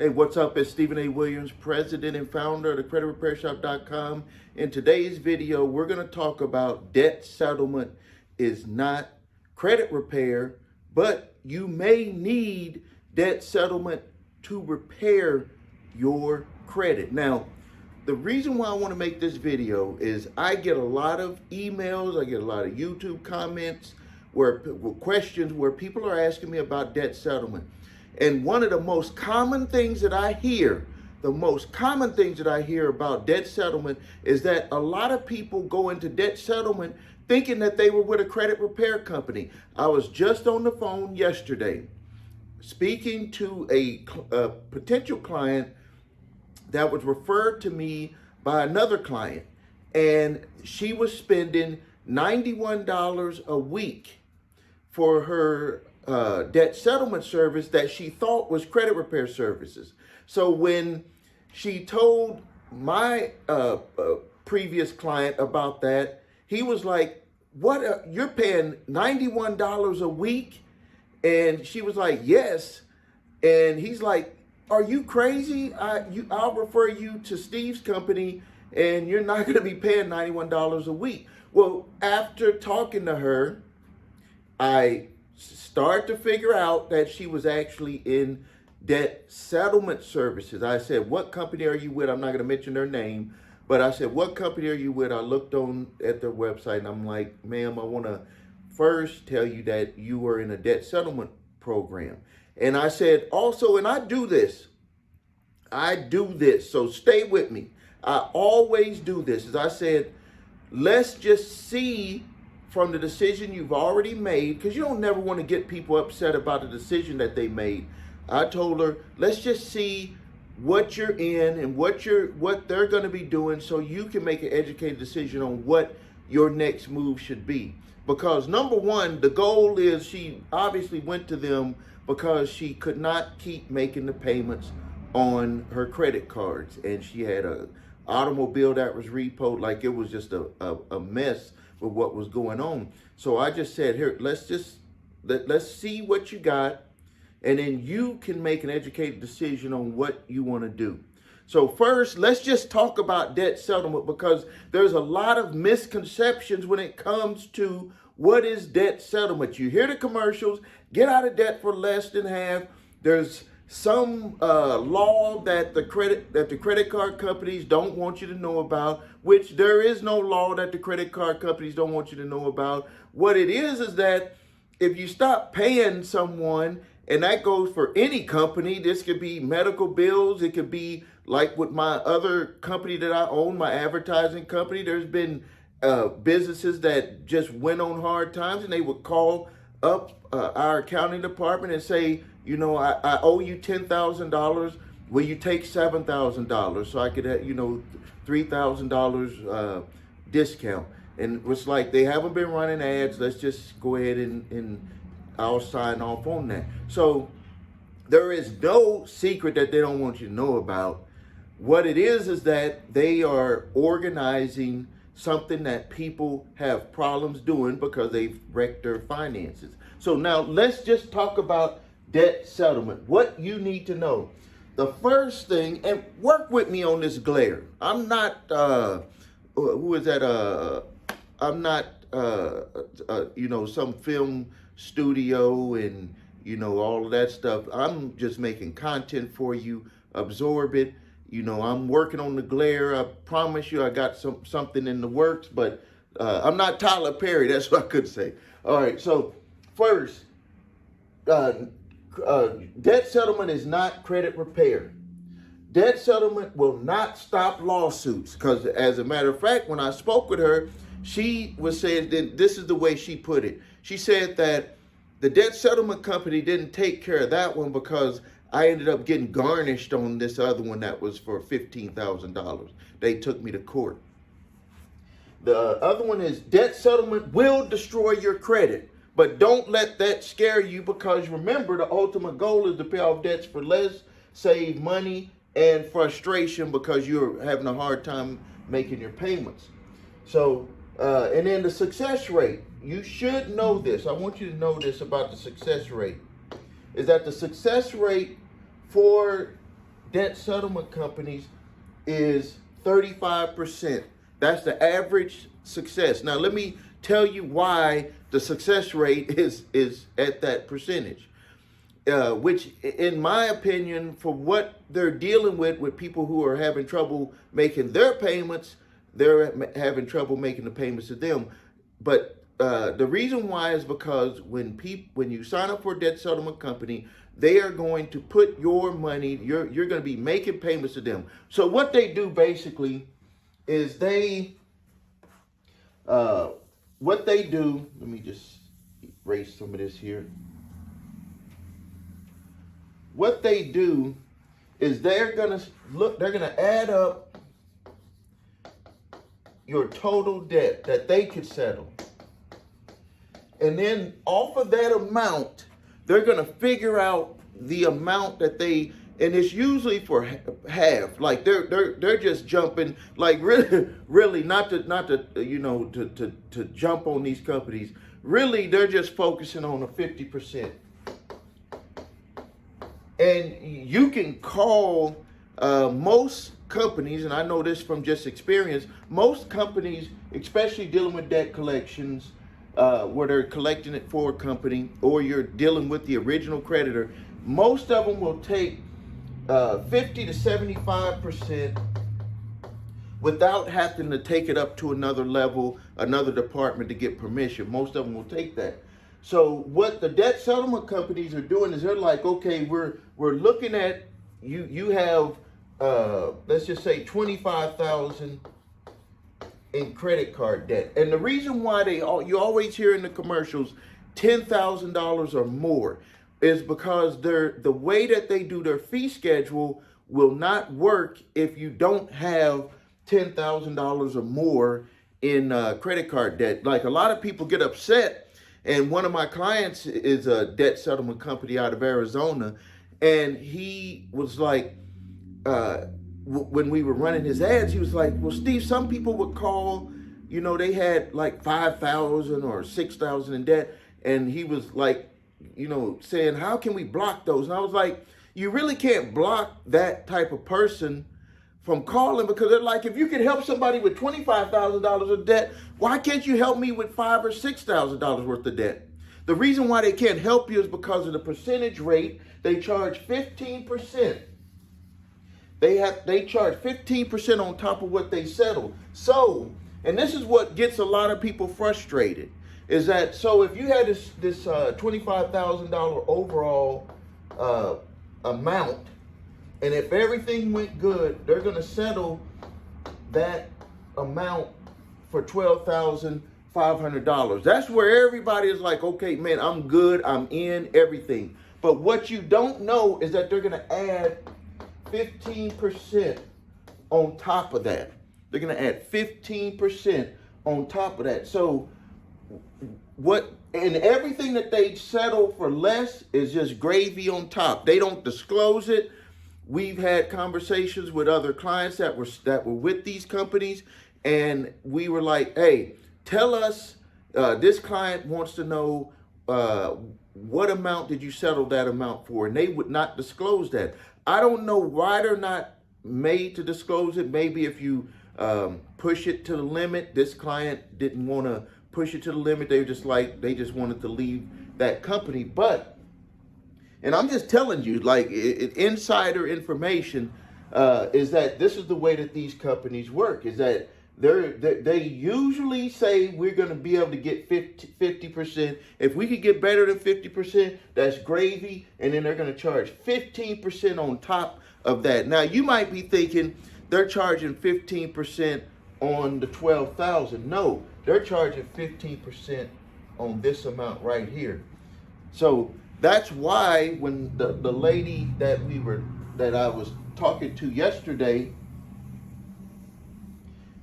Hey, what's up? It's Stephen A. Williams, president and founder of the creditrepairshop.com. In today's video, we're going to talk about debt settlement is not credit repair, but you may need debt settlement to repair your credit. Now, the reason why I want to make this video is I get a lot of emails, I get a lot of YouTube comments, questions where people are asking me about debt settlement. And one of the most common things that I hear, about debt settlement is that a lot of people go into debt settlement thinking that they were with a credit repair company. I was just on the phone yesterday speaking to a potential client that was referred to me by another client, and she was spending $91 a week for her debt settlement service that she thought was credit repair services. So when she told my previous client about that, he was like, "What? You're paying $91 a week?" And she was like, "Yes." And he's like, "Are you crazy? I'll refer you to Steve's company, and you're not going to be paying $91 a week." Well, after talking to her, I start to figure out that she was actually in debt settlement services. I said, "What company are you with?" I'm not going to mention their name, but I said, "What company are you with?" I looked at their website, and I'm like, "Ma'am, I want to first tell you that you are in a debt settlement program." And I said, also, and I do this, so stay with me. I always do this. As I said, let's just see from the decision you've already made, because you don't never want to get people upset about the decision that they made. I told her, let's just see what you're in and what they're going to be doing, so you can make an educated decision on what your next move should be. Because number one, the goal is, she obviously went to them because she could not keep making the payments on her credit cards, and she had a automobile that was repoed. Like, it was just a mess with what was going on. So I just said, here, let's see what you got, and then you can make an educated decision on what you want to do. So first, let's just talk about debt settlement, because there's a lot of misconceptions when it comes to what is debt settlement. You hear the commercials, get out of debt for less than half. There's some law that the credit card companies don't want you to know about, which there is no law that the credit card companies don't want you to know about. What it is that if you stop paying someone, and that goes for any company, this could be medical bills, it could be like with my other company that I own, my advertising company. There's been businesses that just went on hard times, and they would call up our accounting department and say, you know, I owe you $10,000. Will you take $7,000 so I could have, $3,000 discount? And it's like, they haven't been running ads. Let's just go ahead and I'll sign off on that. So there is no secret that they don't want you to know about. What it is that they are organizing something that people have problems doing because they've wrecked their finances. So now let's just talk about debt settlement. What you need to know. The first thing, and work with me on this glare. I'm not, I'm not, some film studio and, all of that stuff. I'm just making content for you. Absorb it. I'm working on the glare. I promise you I got something in the works, but I'm not Tyler Perry. That's what I could say. All right, so first, debt settlement is not credit repair. Debt settlement will not stop lawsuits, because as a matter of fact, when I spoke with her, she was saying that this is the way she put it. She said that the debt settlement company didn't take care of that one because I ended up getting garnished on this other one that was for $15,000. They took me to court. The other one is debt settlement will destroy your credit, but don't let that scare you, because remember, the ultimate goal is to pay off debts for less, save money and frustration because you're having a hard time making your payments. So, and then the success rate, you should know this. I want you to know this about the success rate, is that the success rate for debt settlement companies is 35%. That's the average success. Now, let me tell you why the success rate is at that percentage. Which, in my opinion, for what they're dealing with people who are having trouble making their payments, they're having trouble making the payments to them. But the reason why is because when you sign up for a debt settlement company, they are going to put your money, you're going to be making payments to them. So what they do basically is let me just erase some of this here. What they do is they're going to add up your total debt that they could settle. And then off of that amount, they're going to figure out the amount that and it's usually for half. Like they're just jumping, like really not to jump on these companies. Really, they're just focusing on a 50%. And you can call most companies, and I know this from just experience, most companies, especially dealing with debt collections, where they're collecting it for a company, or you're dealing with the original creditor, most of them will take 50 to 75% without having to take it up to another level, another department to get permission. Most of them will take that. So what the debt settlement companies are doing is they're like, okay, we're looking at you have let's just say $25,000 in credit card debt, and the reason why you always hear in the commercials $10,000 or more is because the way that they do their fee schedule will not work if you don't have $10,000 or more in credit card debt. Like, a lot of people get upset. And one of my clients is a debt settlement company out of Arizona. And he was like, when we were running his ads, he was like, well, Steve, some people would call, they had like 5,000 or 6,000 in debt. And he was like, saying, how can we block those? And I was like, you really can't block that type of person from calling, because they're like, if you can help somebody with $25,000 of debt, why can't you help me with $5,000 or $6,000 worth of debt? The reason why they can't help you is because of the percentage rate. They charge 15%. They charge 15% on top of what they settle. So, and this is what gets a lot of people frustrated, is that, so if you had this $25,000 overall amount, and if everything went good, they're going to settle that amount for $12,500. That's where everybody is like, okay, man, I'm good, I'm in, everything. But what you don't know is that they're going to add 15% on top of that. They're going to add 15% on top of that. So and everything that they settle for less is just gravy on top. They don't disclose it. We've had conversations with other clients that were with these companies, and we were like, hey, tell us, this client wants to know what amount did you settle that amount for? And they would not disclose that. I don't know why they're not made to disclose it. Maybe if you push it to the limit. This client didn't want to push it to the limit. They just wanted to leave that company. But, and I'm just telling you, like, insider information is that this is the way that these companies work, is that they usually say we're going to be able to get 50%. If we could get better than 50%, that's gravy. And then they're going to charge 15% on top of that. Now, you might be thinking they're charging 15% on the $12,000. No, they're charging 15% on this amount right here. So that's why when the lady that I was talking to yesterday,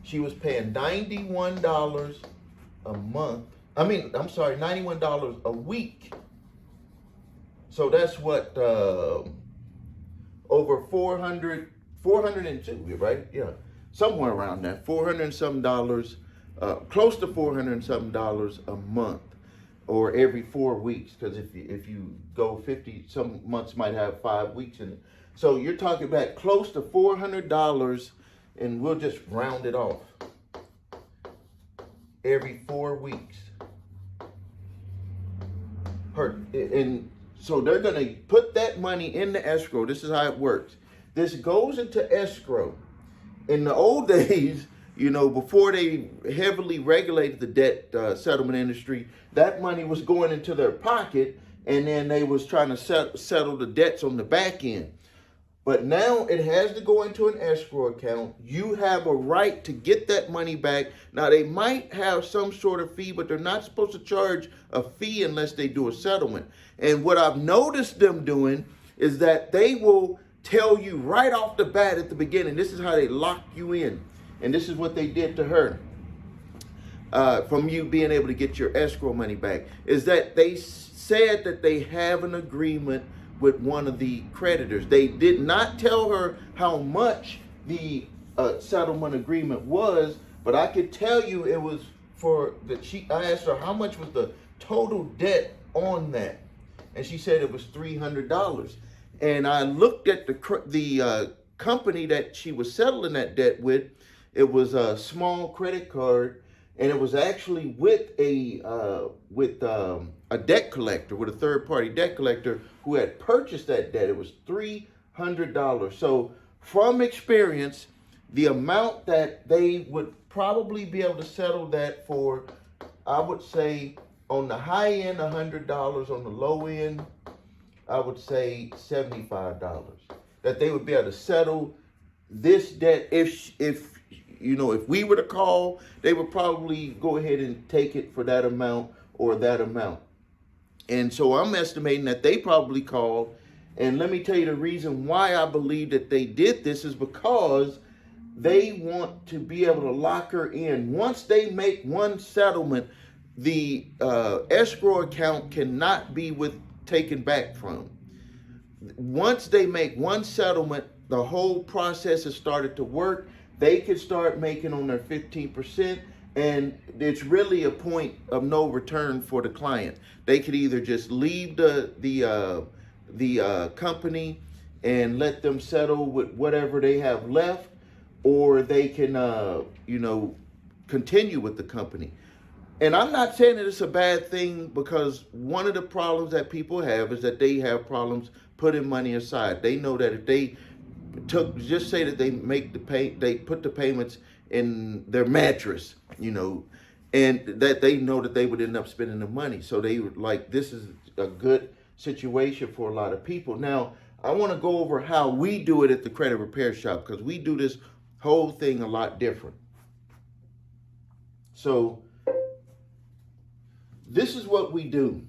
she was paying $91 a month. $91 a week. So that's what, over 402, right? Yeah, somewhere around that, 400 and some dollars, close to 400 and something dollars a month, or every 4 weeks. Because if you go 50, some months might have 5 weeks in it. So you're talking about close to $400, and we'll just round it off, every 4 weeks. And so they're going to put that money in the escrow. This is how it works. This goes into escrow. In the old days, before they heavily regulated the debt settlement industry, that money was going into their pocket, and then they was trying to settle the debts on the back end. But now it has to go into an escrow account. You have a right to get that money back. Now, they might have some sort of fee, but they're not supposed to charge a fee unless they do a settlement. And what I've noticed them doing is that they will tell you right off the bat at the beginning, this is how they lock you in. And this is what they did to her, from you being able to get your escrow money back, is that they said that they have an agreement with one of the creditors. They did not tell her how much the settlement agreement was, but I could tell you it was I asked her how much was the total debt on that, and she said it was $300. And I looked at the company that she was settling that debt with. It was a small credit card, and it was actually with a debt collector, with a third-party debt collector who had purchased that debt. It was $300. So from experience, the amount that they would probably be able to settle that for, I would say on the high end, $100. On the low end, I would say $75. That they would be able to settle this debt. If we were to call, they would probably go ahead and take it for that amount or that amount. And so I'm estimating that they probably called. And let me tell you the reason why I believe that they did this is because they want to be able to lock her in. Once they make one settlement, the escrow account cannot be taken back from. Once they make one settlement, the whole process has started to work. They can start making on their 15%, and it's really a point of no return for the client. They could either just leave the company and let them settle with whatever they have left, or they can continue with the company. And I'm not saying that it's a bad thing, because one of the problems that people have is that they have problems putting money aside. They know that if they just say that they they put the payments in their mattress, and that they know that they would end up spending the money. So they were like, this is a good situation for a lot of people. Now, I want to go over how we do it at the Credit Repair Shop, because we do this whole thing a lot different. So this is what we do.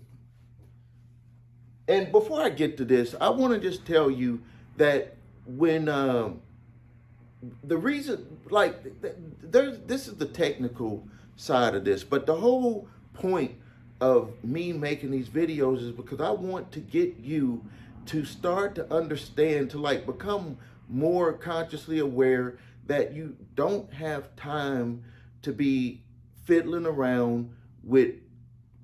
And before I get to this, I want to just tell you that when the reason, this is the technical side of this, but the whole point of me making these videos is because I want to get you to start to understand, to become more consciously aware that you don't have time to be fiddling around with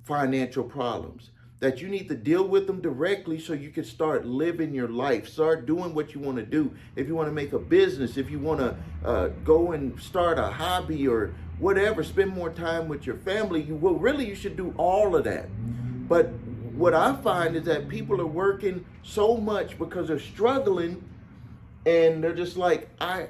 financial problems, that you need to deal with them directly so you can start living your life, start doing what you want to do. If you want to make a business, if you want to go and start a hobby or whatever, spend more time with your family, you should do all of that. But what I find is that people are working so much because they're struggling, and they're just like, I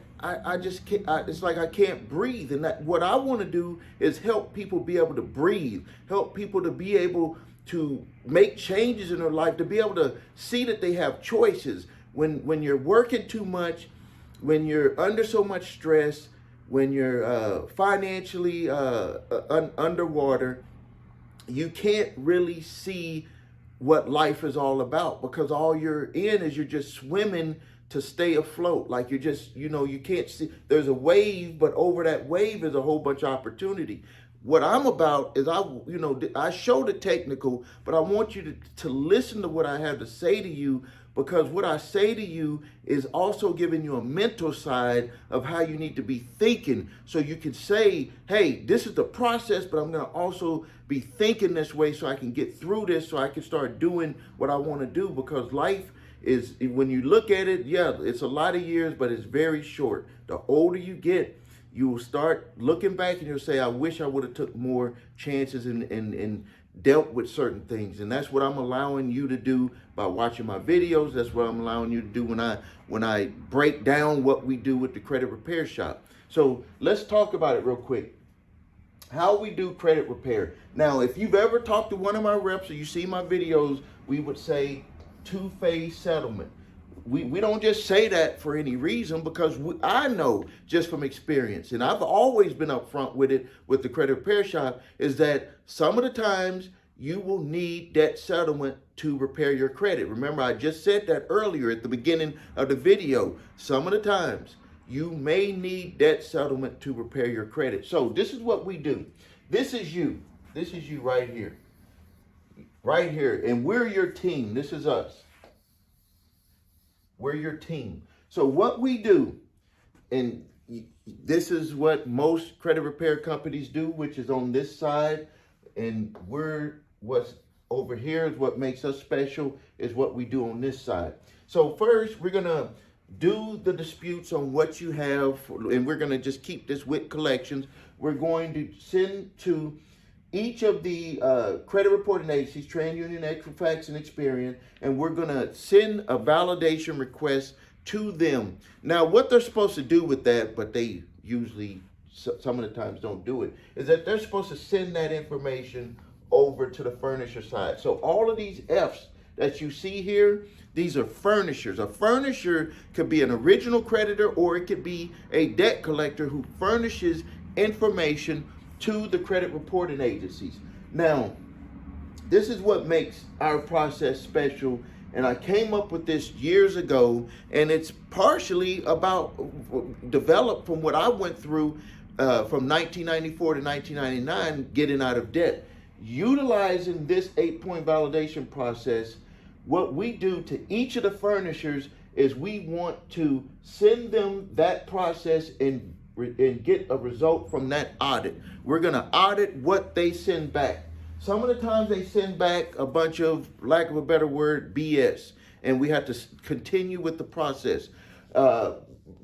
just can't, it's like I can't breathe. And what I want to do is help people be able to breathe, help people to be able to make changes in their life, to be able to see that they have choices. When you're working too much, when you're under so much stress, when you're financially underwater, you can't really see what life is all about, because all you're in is you're just swimming to stay afloat. Like you're just, you can't see, there's a wave, but over that wave is a whole bunch of opportunity. What I'm about is I show the technical, but I want you to listen to what I have to say to you, because what I say to you is also giving you a mental side of how you need to be thinking, so you can say, hey, this is the process, but I'm going to also be thinking this way so I can get through this, so I can start doing what I want to do, because life is when you look at it, yeah, it's a lot of years, but it's very short. The older you get, you will start looking back and you'll say, I wish I would have took more chances and dealt with certain things. And that's what I'm allowing you to do by watching my videos. That's what I'm allowing you to do when I break down what we do with the credit repair shop. So let's talk about it real quick. How we do credit repair. Now, if you've ever talked to one of my reps or you see my videos, we would say two-phase settlement. We don't just say that for any reason, because I know just from experience, and I've always been upfront with it with the credit repair shop, is that some of the times you will need debt settlement to repair your credit. Remember, I just said that earlier at the beginning of the video. Some of the times you may need debt settlement to repair your credit. So this is what we do. This is you. This is you right here. Right here. And we're your team. This is us. We're your team. So what we do, and this is what most credit repair companies do, which is on this side, and what's over here is what makes us special, is what we do on this side. So first, we're going to do the disputes on what you have, and we're going to just keep this with collections. We're going to send to each of the credit reporting agencies, TransUnion, Equifax, and Experian, and we're going to send a validation request to them. Now, what they're supposed to do with that, but they usually, some of the times don't do it, is that they're supposed to send that information over to the furnisher side. So all of these Fs that you see here, these are furnishers. A furnisher could be an original creditor, or it could be a debt collector who furnishes information to the credit reporting agencies. Now, this is what makes our process special, and I came up with this years ago, and it's partially about developed from what I went through from 1994 to 1999, getting out of debt. Utilizing this 8-point validation process, what we do to each of the furnishers is we want to send them that process and get a result from that audit. We're going to audit what they send back. Some of the times they send back a bunch of, lack of a better word, BS, and we have to continue with the process.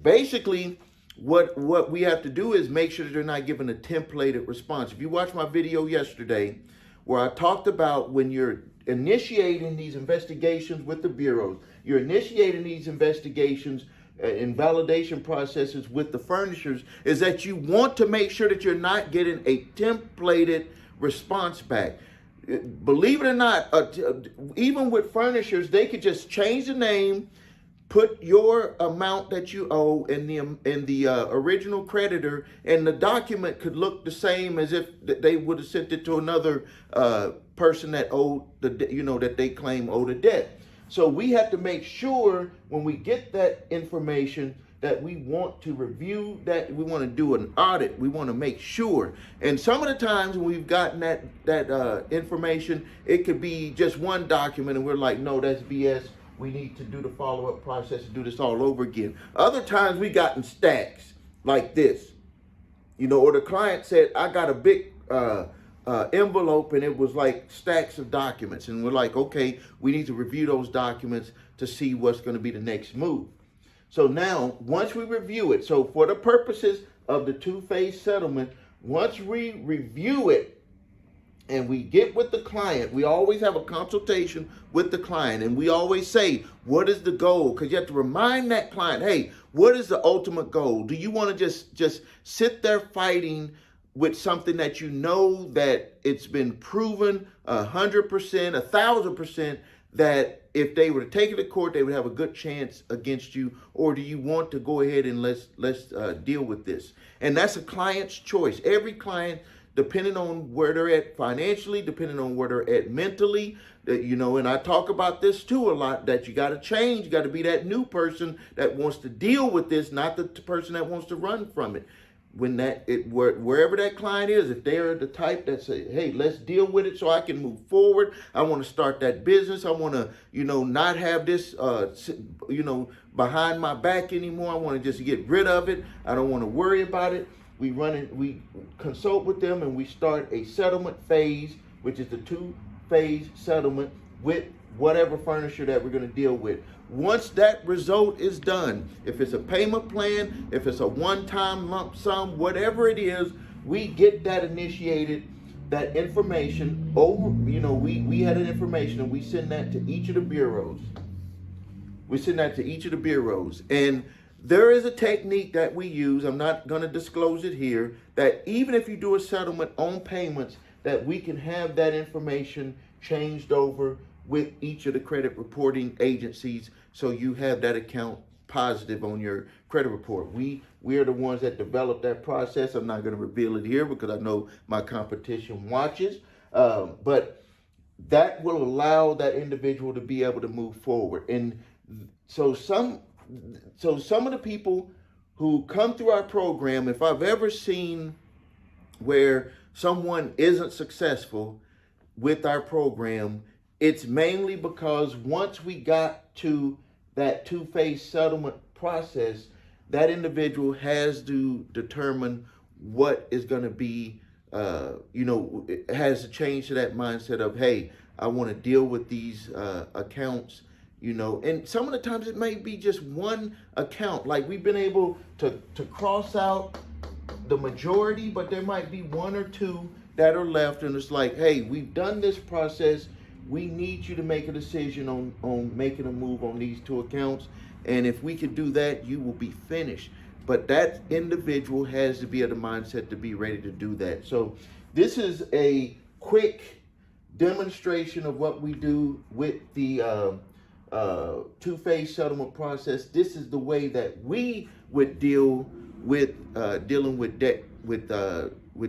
Basically, what we have to do is make sure that they're not giving a templated response. If you watched my video yesterday where I talked about when you're initiating these investigations with the bureaus, you're initiating these investigations and validation processes with the furnishers, is that you want to make sure that you're not getting a templated response back. Believe it or not, even with furnishers, they could just change the name, put your amount that you owe in the original creditor, and the document could look the same as if they would have sent it to another person that owed that they claim owed a debt. So we have to make sure when we get that information that we want to review that, we want to do an audit, we want to make sure. And some of the times when we've gotten that information, it could be just one document and we're like, no, that's BS. We need to do the follow-up process and do this all over again. Other times we gotten stacks like this, or the client said, I got a big envelope and it was like stacks of documents, and we're like, okay, we need to review those documents to see what's going to be the next move. So now, once we review it, so for the purposes of the two-phase settlement, once we review it and we get with the client, we always have a consultation with the client, and we always say, what is the goal? Because you have to remind that client, hey, what is the ultimate goal? Do you want to just sit there fighting with something that you know that it's been proven 100%, 1,000% that if they were to take it to court, they would have a good chance against you? Or do you want to go ahead and let's deal with this? And that's a client's choice. Every client, depending on where they're at financially, depending on where they're at mentally, and I talk about this too a lot, that you got to change. You got to be that new person that wants to deal with this, not the person that wants to run from it. Wherever that client is, if they're the type that say, hey, let's deal with it so I can move forward. I want to start that business. I want to, not have this, behind my back anymore. I want to just get rid of it. I don't want to worry about it. We consult with them and we start a settlement phase, which is the two-phase settlement with whatever furniture that we're going to deal with. Once that result is done, if it's a payment plan, if it's a one-time lump sum, whatever it is, we get that initiated, that information over, we had an information and we send that to each of the bureaus. We send that to each of the bureaus. And there is a technique that we use, I'm not going to disclose it here, that even if you do a settlement on payments, that we can have that information changed over with each of the credit reporting agencies, so you have that account positive on your credit report. We are the ones that developed that process. I'm not going to reveal it here because I know my competition watches, but that will allow that individual to be able to move forward. And so some of the people who come through our program, if I've ever seen where someone isn't successful with our program, it's mainly because once we got to that two-phase settlement process, that individual has to determine what is going to be, it has to change to that mindset of, hey, I want to deal with these accounts, and some of the times it may be just one account. Like we've been able to cross out the majority, but there might be one or two that are left, and it's like, hey, we've done this process. We need you to make a decision on making a move on these two accounts. And if we can do that, you will be finished. But that individual has to be of the mindset to be ready to do that. So this is a quick demonstration of what we do with the two-phase settlement process. This is the way that we would deal with dealing with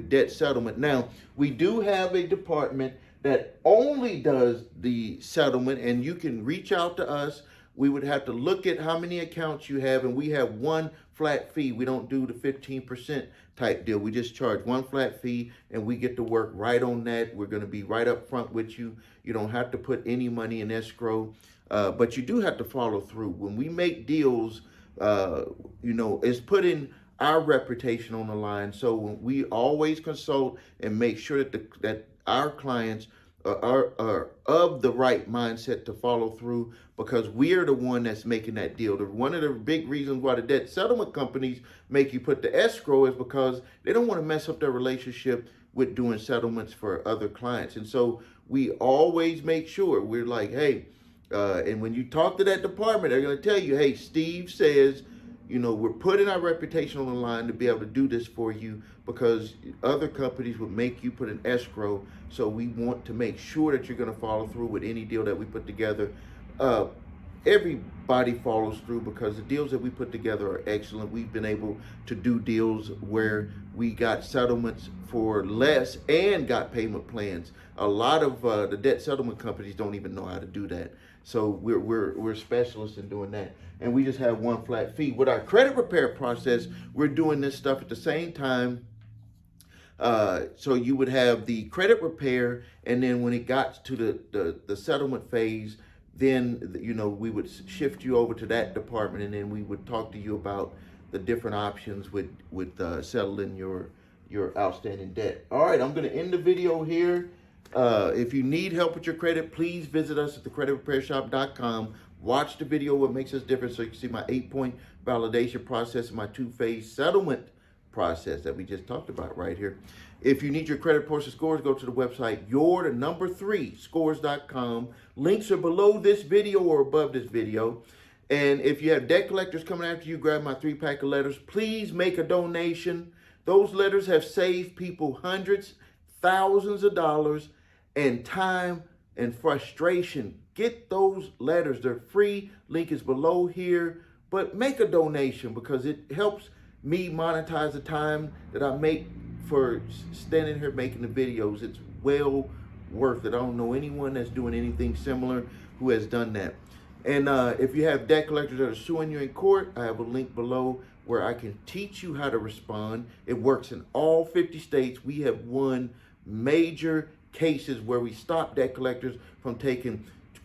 debt settlement. Now, we do have a department that only does the settlement, and you can reach out to us. We would have to look at how many accounts you have, and we have one flat fee. We don't do the 15% type deal. We just charge one flat fee, and we get to work right on that. We're going to be right up front with you. You don't have to put any money in escrow, but you do have to follow through. When we make deals, it's putting our reputation on the line. So we always consult and make sure that our clients are of the right mindset to follow through, because we are the one that's making that deal. One of the big reasons why the debt settlement companies make you put the escrow is because they don't want to mess up their relationship with doing settlements for other clients. And so we always make sure we're like, hey, and when you talk to that department, they're going to tell you, hey, Steve says, we're putting our reputation on the line to be able to do this for you, because other companies would make you put an escrow. So we want to make sure that you're going to follow through with any deal that we put together. Everybody follows through because the deals that we put together are excellent. We've been able to do deals where we got settlements for less and got payment plans. A lot of the debt settlement companies don't even know how to do that. So we're specialists in doing that. And we just have one flat fee. With our credit repair process, we're doing this stuff at the same time. So you would have the credit repair, and then when it got to the settlement phase, then we would shift you over to that department, and then we would talk to you about the different options with settling your outstanding debt. All right, I'm going to end the video here. If you need help with your credit, please visit us at thecreditrepairshop.com. Watch the video, what makes us different, so you can see my 8-point validation process and my two-phase settlement process that we just talked about right here. If you need your credit reports and scores, go to the website your3scores.com. Links are below this video or above this video. And if you have debt collectors coming after you, grab my 3-pack of letters. Please make a donation. Those letters have saved people hundreds, thousands of dollars, and time and frustration. Get those letters. They're free. Link is below here. But make a donation, because it helps me monetize the time that I make for standing here making the videos. It's well worth it. I don't know anyone that's doing anything similar who has done that. And if you have debt collectors that are suing you in court, I have a link below where I can teach you how to respond. It works in all 50 states. We have won major cases where we stop debt collectors from taking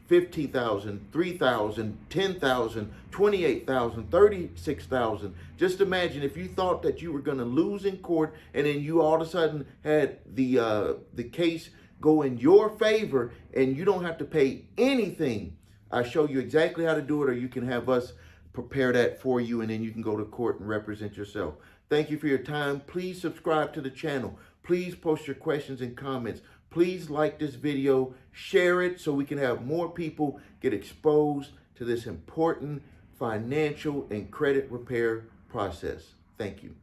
$15,000, $3,000, $10,000, $28,000, $36,000. Just imagine if you thought that you were going to lose in court, and then you all of a sudden had the case go in your favor, and you don't have to pay anything I show you exactly how to do it, or you can have us prepare that for you, and then you can go to court and represent yourself. Thank you for your time. Please subscribe to the channel. Please post your questions and comments. Please like this video, share it so we can have more people get exposed to this important financial and credit repair process. Thank you.